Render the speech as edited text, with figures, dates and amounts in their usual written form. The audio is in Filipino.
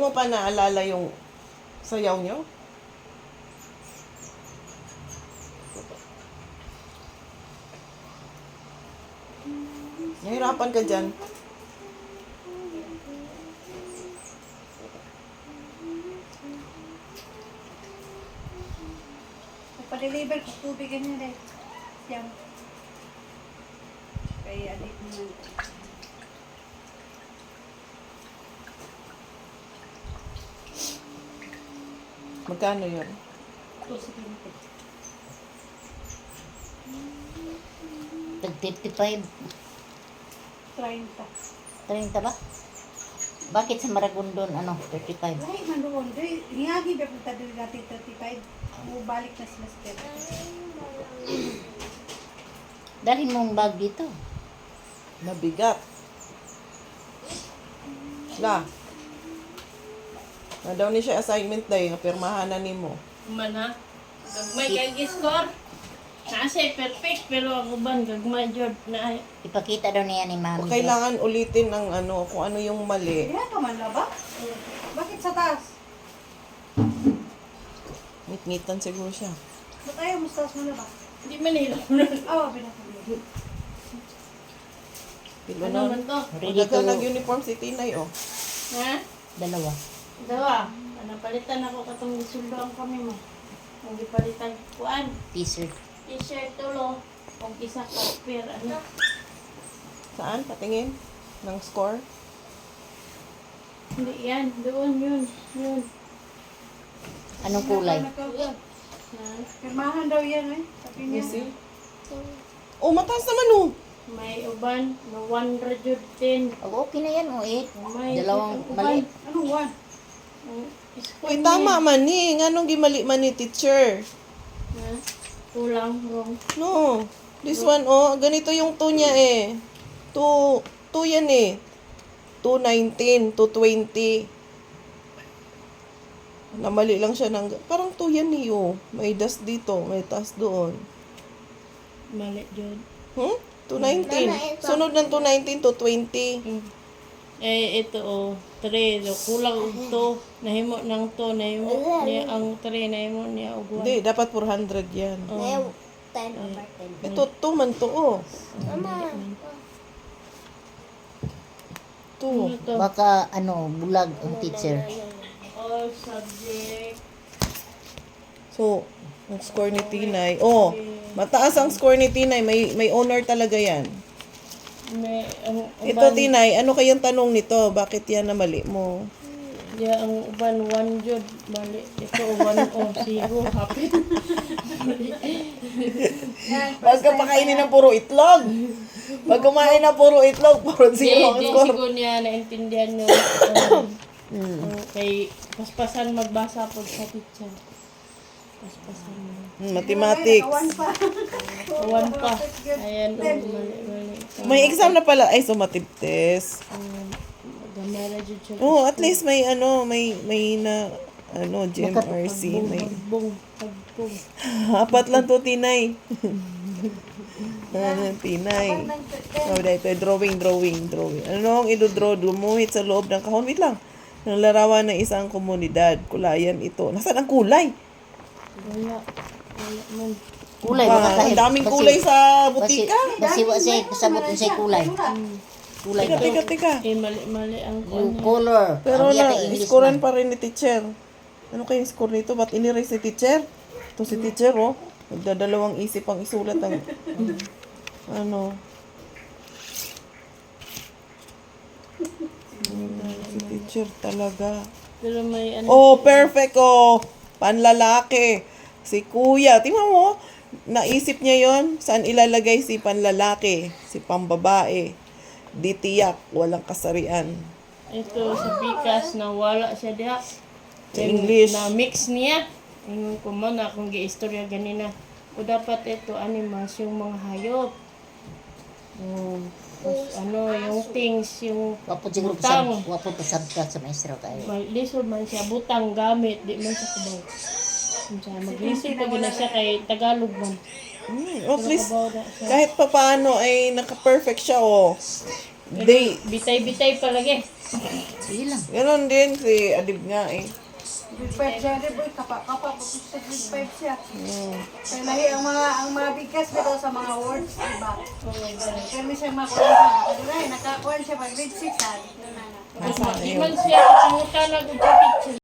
mo pa naalala yung sayaw nyo? Nahirapan ka dyan. Pa-deliver ko tubig ganyan rin. Yan. Kaya adik mo. Magkano yun? 270. Tag 55. 30. 30 ba? Bakit sa Maragondon, 35? Ay, manuon. Hingagi ba punta doon dati 35? Balik na sila sa 30. Dalhin mong bag dito. Mabigat. La. Na daw ni siya assignment day, napirmahan na ni mo. Mana, gagmay kay score. Nasa perfect pero ang uban gagmay jud na Ipakita daw niya ni Mami. Kailangan ulitin ang kung ano yung mali. Kaya ka man ba? Bakit sa taas? Ngit-ngitan siguro siya. Ba't ayaw mo sa taas mo na ba? hindi man nila. Oo, pinakabili. Pilo Ano man to? Ready Magdagan to nag-uniform si Tinay, oh. Ha? dalawa. Dawa. Napalitan ako katong gisuldoan kami mo. Ang gipalitan kuan. T-shirt. T-shirt tulo. Kung isa ka pair ano. Saan? Patingin? Ng score? Hindi yan. Doon yun. Yun. Anong kulay? Ha? Pirmahan daw yan eh. Sabi niya. You see? Oh, mataas naman, oh. May uban na 110. Oh, okay na yan, oh, 8. May Dalawang uban. maliit. Anong one? Ang school Uy, niya. tama man ni. Nganong gimali man ni teacher? Ha? Kulang. Wrong. No. This one, oh. Ganito yung 2 niya, eh. 2 yan, eh. 219, 220. Namali lang siya ng... Parang 2 yan, eh, oh. May das dito. May taas doon. Mali jud. 219. Sunod ng 219, 220. Ito 3. Kulang og 2. Nahimo ng 2. Nahimo niya ang 3. Nahimo niya og 1. Hindi, dapat 400 yan. 10 over 10. Ito, 2 man to, oh. Mama, 2. Ito. Baka, bulag ang teacher. All subject. So, ang score ni Tinay. Oh, mataas ang score ni Tinay. May honor talaga yan. May ang Ito, Tinay, ano kayang tanong nito? Bakit yan na mali mo? Ya ang uban 1 jud. Mali. Ito 1 o 0. Hapit. Huwag ka pakainin ng puro itlog. Pag kumain ng puro itlog, puro zero ang Di score. siguro niya naintindihan yung kay paspasan magbasa po sa teacher. Paspasan mo. Mathematics. One pa. Awan pa. Ayan, mali. May exam na pala. Ay, sumative test. Gamay na dyan siya. Oh, at least may GMRC. May Pagbong. apat lang to, Tinay. Tinay. Oh, dito, drawing. Ano ang idodraw? Lumuhit sa loob ng kahon. Wait lang. Ng larawan ng isang komunidad. Kulayan ito. Nasaan ang kulay? Wala man. Kulay, Ah, baka ang kahit. daming kulay sa butika. Basi, kasabot mo sa kulay. Kulay ba? Teka. Mali ang Yung color. Pero Ang na, yata English scorean man. pa rin ni teacher. Ano kayong score nito? Ba't inirase si teacher? Ito si teacher, oh. Nagdadalawang isip ang isulat ang... Si teacher talaga. Pero may Oh, perfect, oh. Panlalaki. Si kuya. Tingnan mo, naisip niya yon saan ilalagay si panlalaki, si pambabae. Di tiyak, walang kasarian. ito sa Pikas na wala siya diha. Sa English. Na mix niya. Ingon ko man akong gi-istorya ganina. O dapat ito animals yung mga hayop. Tapos yung things, yung Wapo siguro butang. wapo pasabta sa maestro kayo. Lisod man siya, butang gamit, di man siya kabaw. Maglisod pa gina siya kay Tagalog man. At least, Kabaw na siya. kahit pa paano ay naka-perfect siya, oh. Day. Bitay-bitay palagi. Sige lang. Ganon din si Adib nga eh. Grade 5 siya, di boy, kapa, tapos sa grade 5 siya. Hmm. Kaya lahi ang mga bigkas bitaw sa mga words, diba? Kaya may siya makuha sa nakakuha siya pag grade 6 ha. Di man siya, kapungutan na kung sa teacher.